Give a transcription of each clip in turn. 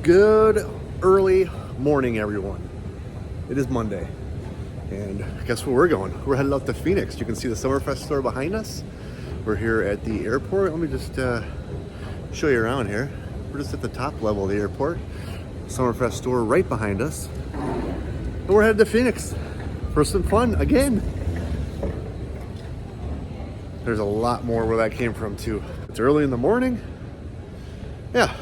Good early morning, everyone. It is Monday, and guess where we're going? We're headed out to Phoenix. You can see the Summerfest store behind us. We're here at the airport. Let me just show you around here. We're just at the top level of the airport. Summerfest store right behind us. And we're headed to Phoenix for some fun again. There's a lot more where that came from too. It's early in the morning. Yeah.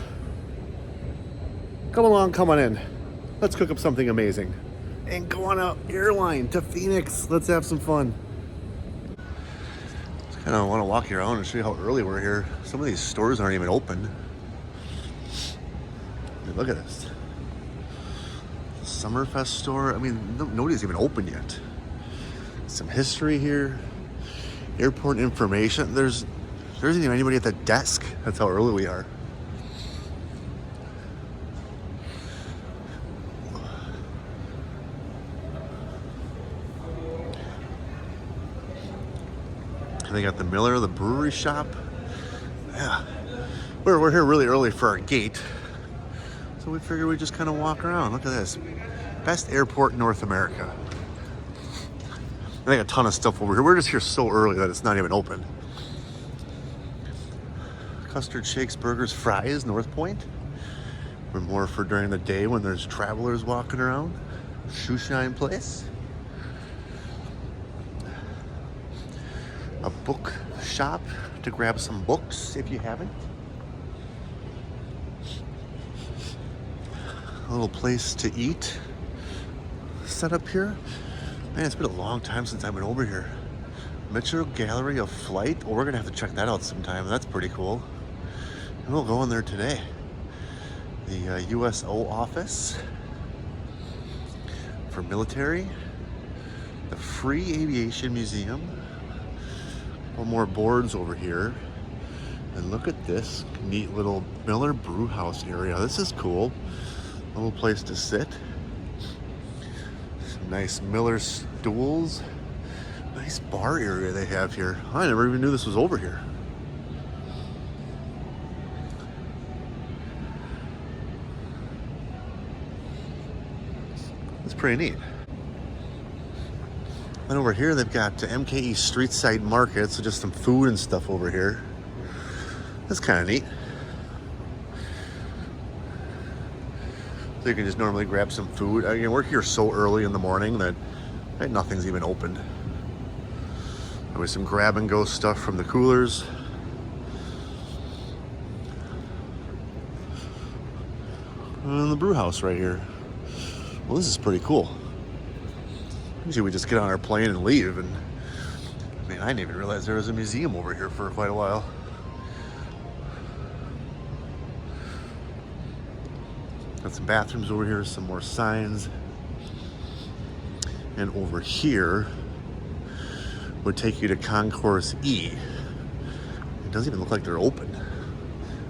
Come along, come on in. Let's cook up something amazing. And go on an airline to Phoenix. Let's have some fun. Just kind of want to walk you around and show you how early we're here. Some of these stores aren't even open. I mean, look at this. Summerfest store. I mean, nobody's even open yet. Some history here. Airport information. There isn't even anybody at the desk. That's how early we are. They got the Miller, the brewery shop. Yeah, we're here really early for our gate, so we figured we'd just kind of walk around. Look at this, best airport in North America. I think a ton of stuff over here. We're just here so early that it's not even open. Custard shakes, burgers, fries, North Point. We're more for during the day when there's travelers walking around. Shoe shine place. A book shop to grab some books if you haven't. A little place to eat set up here. Man, it's been a long time since I've been over here. Metro Gallery of Flight. Oh, we're gonna have to check that out sometime. That's pretty cool. And we'll go in there today. The USO office for military. The Free Aviation Museum. One more boards over here. And look at this neat little Miller brew house area. This is cool. A little place to sit. Some nice Miller stools. Nice bar area they have here. I never even knew this was over here. It's pretty neat. And over here, they've got MKE Street Side Market, so just some food and stuff over here. That's kind of neat. So you can just normally grab some food. Again, we're here so early in the morning that nothing's even opened. There's some grab and go stuff from the coolers. And the brew house right here. Well, this is pretty cool. Usually we just get on our plane and leave, and I mean, I didn't even realize there was a museum over here for quite a while. Got some bathrooms over here, some more signs. And over here would take you to Concourse E. It doesn't even look like they're open.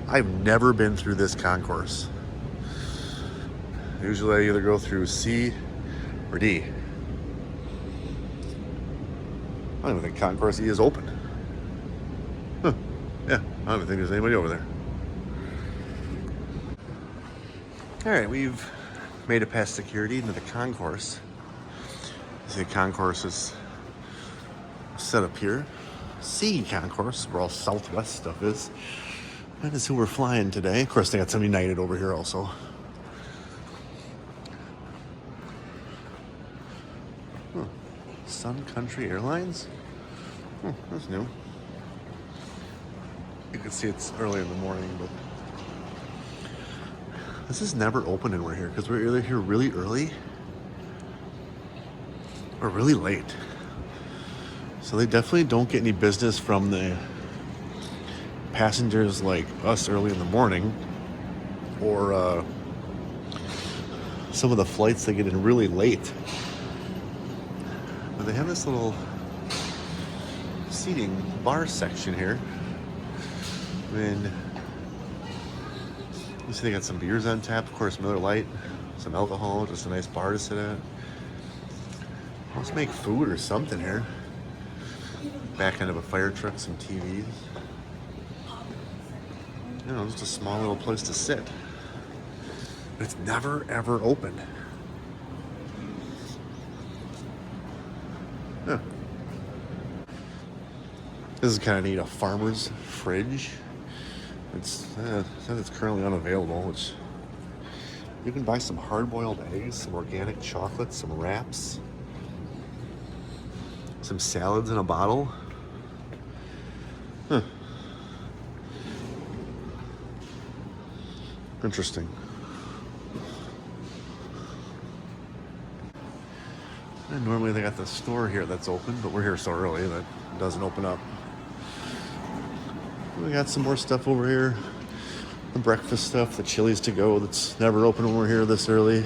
I've never been through this concourse. Usually I either go through C or D. I don't even think Concourse E is open. Huh. Yeah, I don't even think there's anybody over there. All right, we've made it past security into the concourse. You see the concourse is set up here. C concourse, where all Southwest stuff is. That is who we're flying today. Of course, they got some United over here also. Sun Country Airlines? That's new. You can see it's early in the morning, but this is never open when we're here because we're either here really early or really late. So they definitely don't get any business from the passengers like us early in the morning, or some of the flights they get in really late. They have this little seating bar section here. And you see they got some beers on tap, of course, Miller Lite, some alcohol, just a nice bar to sit at. Let's make food or something here. Back end of a fire truck, some TVs. You know, just a small little place to sit. It's never ever opened. Yeah. This is kind of neat, a farmer's fridge. It says it's currently unavailable, which you can buy some hard-boiled eggs, some organic chocolate, some wraps, some salads in a bottle. Huh. Interesting. And normally they got the store here that's open, but we're here so early that it doesn't open up. We got some more stuff over here. The breakfast stuff, the Chili's to go that's never open when we're here this early.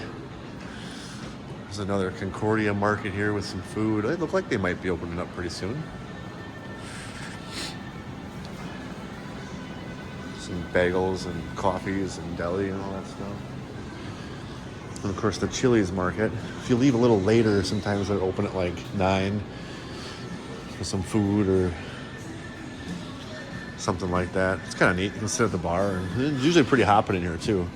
There's another Concordia market here with some food. They look like they might be opening up pretty soon. Some bagels and coffees and deli and all that stuff. And of course the Chili's market. If you leave a little later, sometimes they're open at like 9 for some food or something like that. It's kind of neat. You can sit at the bar, and it's usually pretty hopping in here too.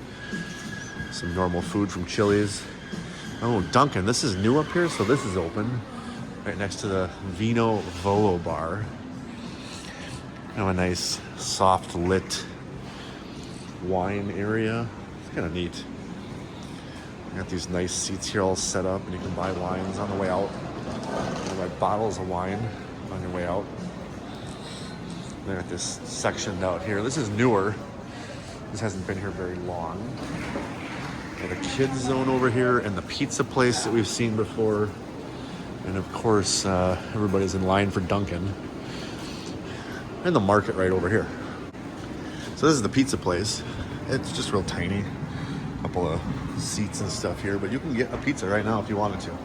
Some normal food from Chili's. Oh, Dunkin'. This is new up here, so this is open right next to the Vino Volo bar. Kind of a nice, soft lit wine area. It's kind of neat. Got these nice seats here all set up, and you can buy wines on the way out. You can buy bottles of wine on your way out. They got this section out here. This is newer. This hasn't been here very long. We have a kids zone over here and the pizza place that we've seen before. And of course, everybody's in line for Dunkin'. And the market right over here. So this is the pizza place. It's just real tiny. A couple of seats and stuff here, but you can get a pizza right now if you wanted to.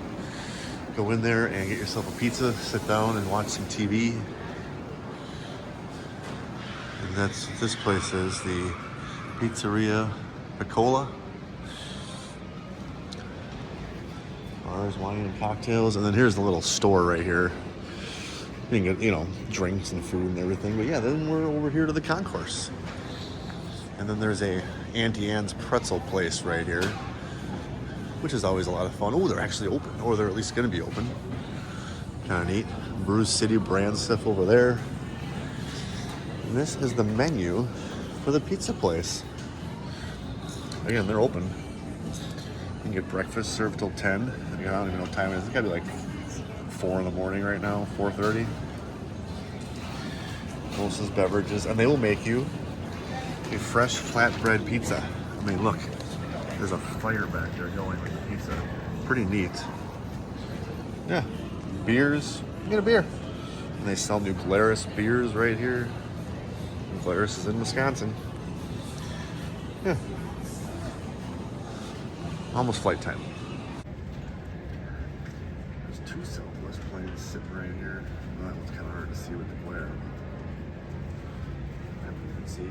Go in there and get yourself a pizza, sit down and watch some TV. And that's what this place is, the Pizzeria Piccola. Bars, wine, and cocktails. And then here's the little store right here. You can get, drinks and food and everything. But yeah, then we're over here to the concourse. And then there's a Auntie Anne's pretzel place right here, which is always a lot of fun. Oh, they're actually open, or they're at least going to be open. Kind of neat. Brews City brand stuff over there. And this is the menu for the pizza place. Again, they're open. You can get breakfast served till 10. I don't even know what time it is. It's got to be like 4 in the morning right now, 4:30. Mostly beverages, and they will make you a fresh flatbread pizza. I mean, look, there's a fire back there going with the pizza. Pretty neat. Yeah, beers, you get a beer. And they sell New Glarus beers right here. New Glarus is in Wisconsin. Yeah. Almost flight time. There's 2 Southwest planes sitting right here. Well, that one's kind of hard to see with the glare. If you can see.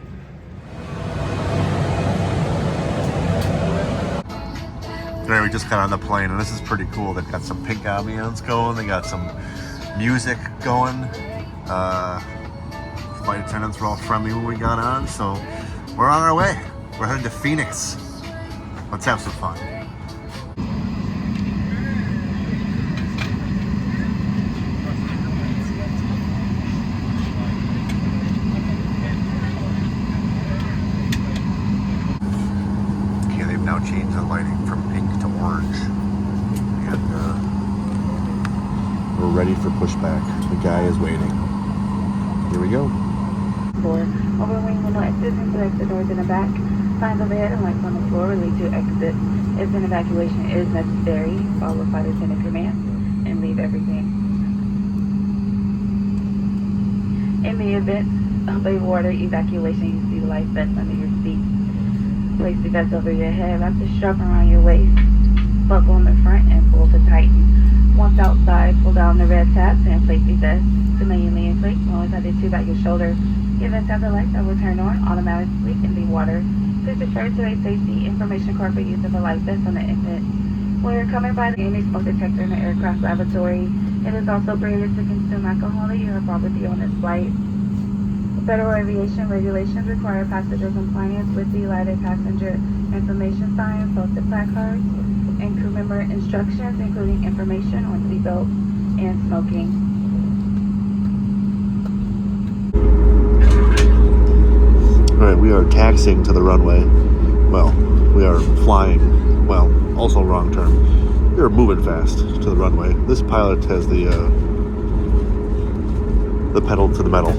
Today we just got on the plane, and this is pretty cool. They've got some pink ambience going. They got some music going. Flight attendants were all friendly when we got on, so we're on our way. We're headed to Phoenix. Let's have some fun. Okay, they've now changed the lighting from pink to orange. And we're ready for pushback. The guy is waiting. Here we go. Overwing window exits into exit doors in the back. Signs overhead and lights on the floor will lead to exit. If an evacuation is necessary, follow flight attendant commands and leave everything. In the event of a water evacuation, you see the life vest under your seat. Place the vest over your head, wrap the strap around your waist, buckle in the front and pull to tighten. Once outside, pull down the red tabs and place the vest to manually inflate. Once I did tube out your shoulder, give and tap the lights that will turn on automatically in the water. Please refer to a safety information card for use of a life vest on the infant. When you're coming by the any smoke detector in the aircraft lavatory, it is also prohibited to consume alcohol or your property on this flight. Federal aviation regulations require passenger compliance with the lighted passenger information signs, posted placards, and crew member instructions, including information on seatbelts and smoking. Alright, we are taxiing to the runway. Well, we are flying. Well, also wrong term. We are moving fast to the runway. This pilot has the pedal to the metal.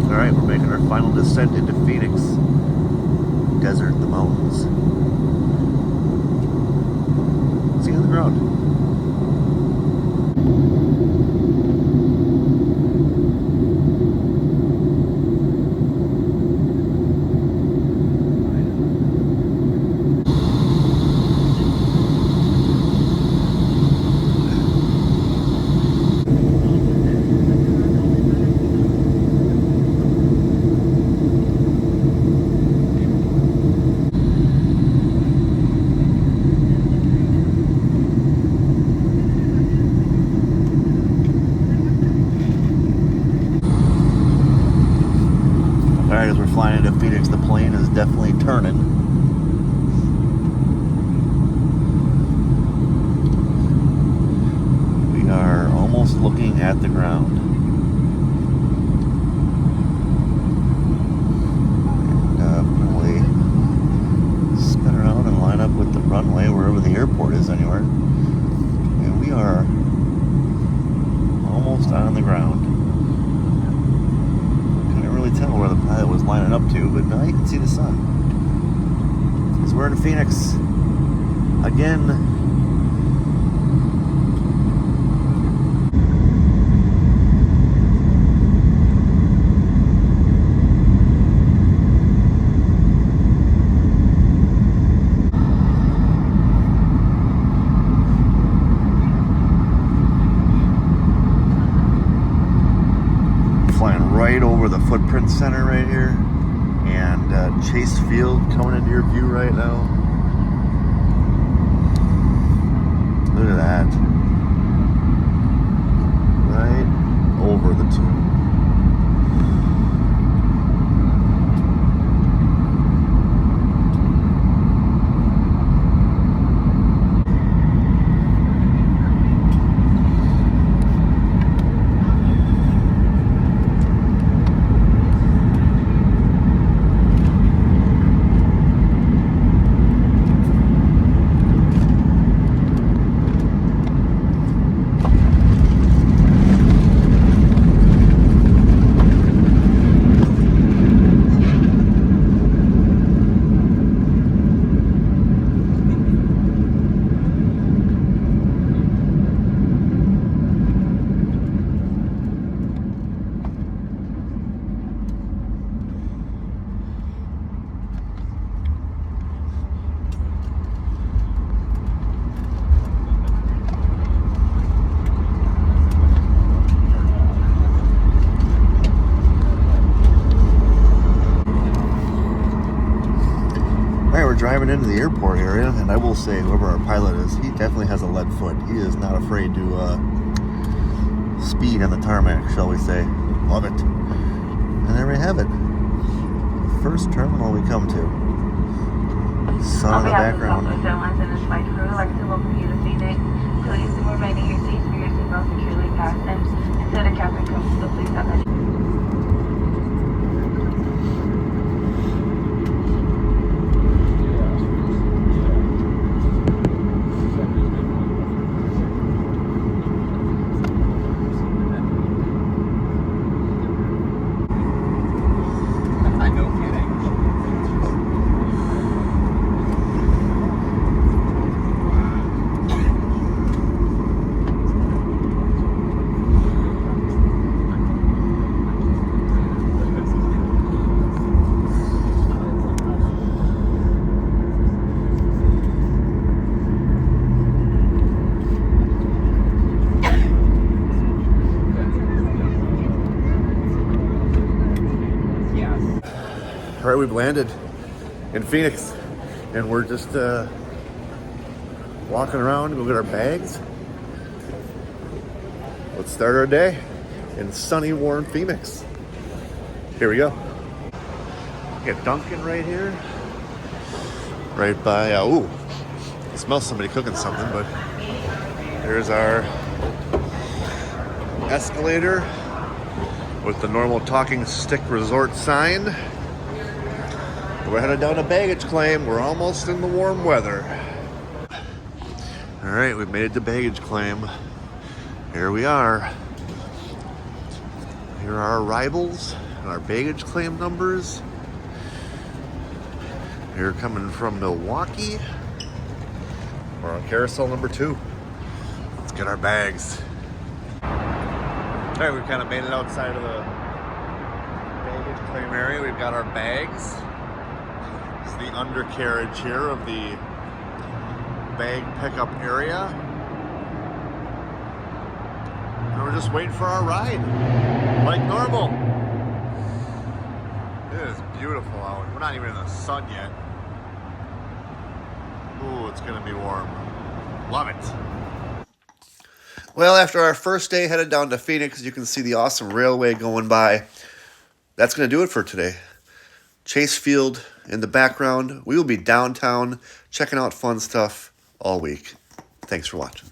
Alright, we're making our final descent into Phoenix. Desert, the mountains. See you on the ground. Alright, as we're flying into Phoenix, the plane is definitely turning. We are almost looking at the ground. And we spin around and line up with the runway wherever the airport is anywhere. And we are almost on the ground. Tell where the pilot was lining up to, but now you can see the sun. Because we're in Phoenix again. Flying right over the footprint center right here, and Chase Field coming into your view right now. Look at that. Right over the tomb. driving into the airport area, and I will say, whoever our pilot is, he definitely has a lead foot. He is not afraid to speed on the tarmac, shall we say. Love it. And there we have it. First terminal we come to. Sun in the background. On behalf of the Southwest Airlines and its flight crew, I'd like to welcome you to Phoenix. Please remain in your seats for your seatbelt securely fastened until the captain comes to please have any. All right, we've landed in Phoenix, and we're just walking around to go get our bags. Let's start our day in sunny, warm Phoenix. Here we go. We got Dunkin' right here, right by, ooh, I smell somebody cooking something, but there's our escalator with the normal talking stick resort sign. We're headed down to baggage claim. We're almost in the warm weather. All right, we've made it to baggage claim. Here we are. Here are our arrivals and our baggage claim numbers. Here coming from Milwaukee. We're on carousel number 2. Let's get our bags. All right, we've kind of made it outside of the baggage claim area. We've got our bags. The undercarriage here of the bag pickup area. And we're just waiting for our ride, like normal. It is beautiful out. We're not even in the sun yet. Ooh, it's gonna be warm. Love it. Well, after our first day headed down to Phoenix, you can see the awesome railway going by. That's gonna do it for today. Chase Field in the background. We will be downtown checking out fun stuff all week. Thanks for watching.